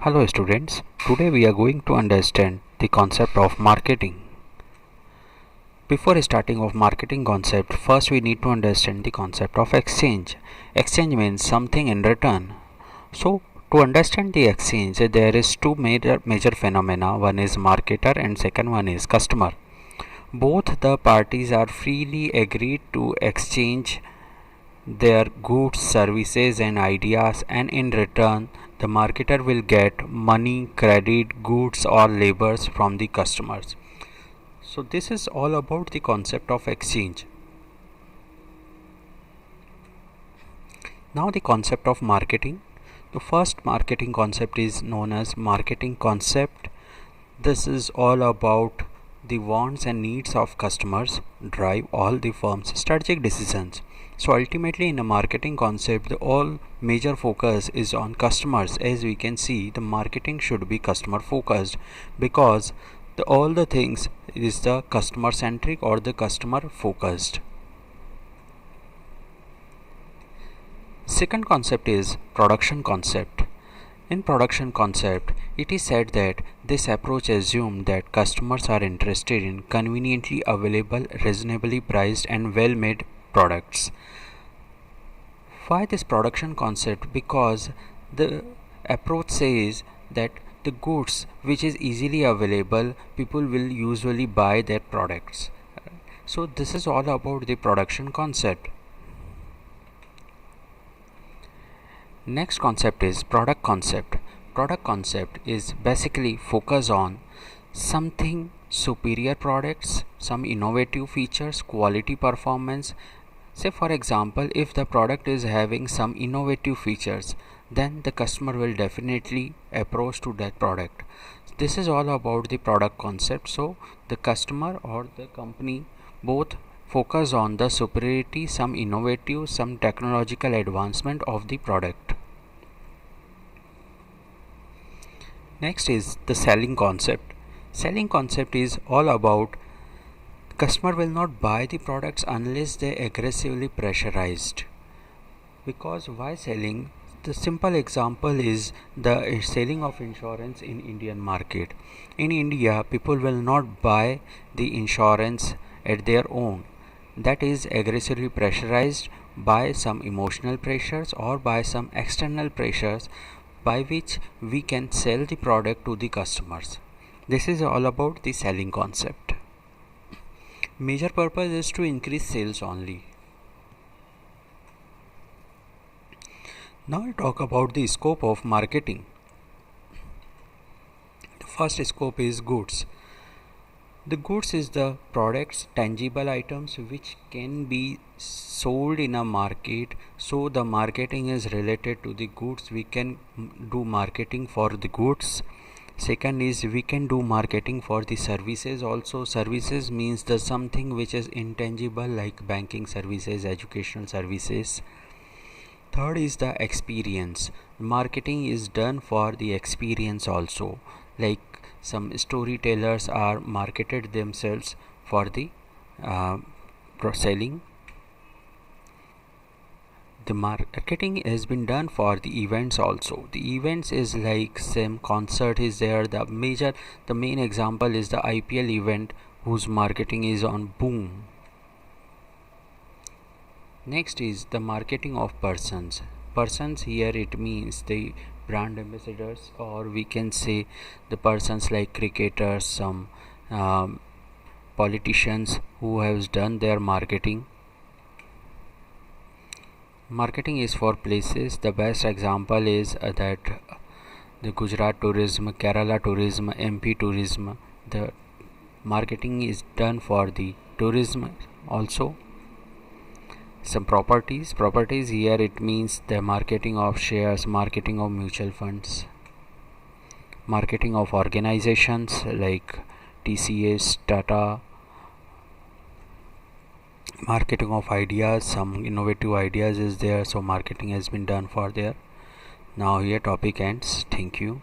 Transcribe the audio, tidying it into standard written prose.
Hello students, today we are going to understand the concept of marketing. Before starting of marketing concept, first we need to understand the concept of exchange. Exchange means something in return. So to understand the exchange, there is two major phenomena. One is marketer and second one is customer. Both the parties are freely agreed to exchange their goods, services, and ideas, and in return, the marketer will get money, credit, goods, or labors from the customers. So, this is all about the concept of exchange. Now, the concept of marketing. The first marketing concept is known as marketing concept. This is all about the wants and needs of customers drive all the firm's strategic decisions. So ultimately in a marketing concept, the all major focus is on customers. As we can see, the marketing should be customer focused because all the things is the customer centric or the customer focused. Second concept is production concept. In production concept, it is said that this approach assumes that customers are interested in conveniently available, reasonably priced, and well-made products. Why this production concept? Because the approach says that the goods which is easily available, people will usually buy their products. So this is all about the production concept. Next concept is product concept. Product concept is basically focus on something superior products, some innovative features, quality performance. Say for example, if the product is having some innovative features, then the customer will definitely approach to that product. This is all about the product concept. So the customer or the company both focus on the superiority, some innovative, some technological advancement of the product. Next is the selling concept. Selling concept is all about customer will not buy the products unless they aggressively pressurized. Because why selling? The simple example is the selling of insurance in Indian market. In India, people will not buy the insurance at their own. That is aggressively pressurized by some emotional pressures or by some external pressures by which we can sell the product to the customers. This is all about the selling concept. Major purpose is to increase sales only. Now I'll talk about the scope of marketing. The first scope is goods. The goods is the products, tangible items which can be sold in a market. So the marketing is related to the goods. We can do marketing for the goods. Second is we can do marketing for the services also. Services means the something which is intangible like banking services, educational services. Third is the experience. Marketing is done for the experience also. Like some storytellers are marketed themselves for the selling. The marketing has been done for the events also. The events is like some concert is there. The main example is the IPL event whose marketing is on boom. Next is the marketing of persons. Persons here it means the brand ambassadors, or we can say the persons like cricketers, some politicians who have done their marketing. Marketing is for places. The best example is that the Gujarat tourism, Kerala tourism, MP tourism. The marketing is done for the tourism also. Some properties here it means the marketing of shares, marketing of mutual funds, marketing of organizations like TCS, Tata, marketing of ideas, some innovative ideas is there, so marketing has been done for there. Now here topic ends. Thank you.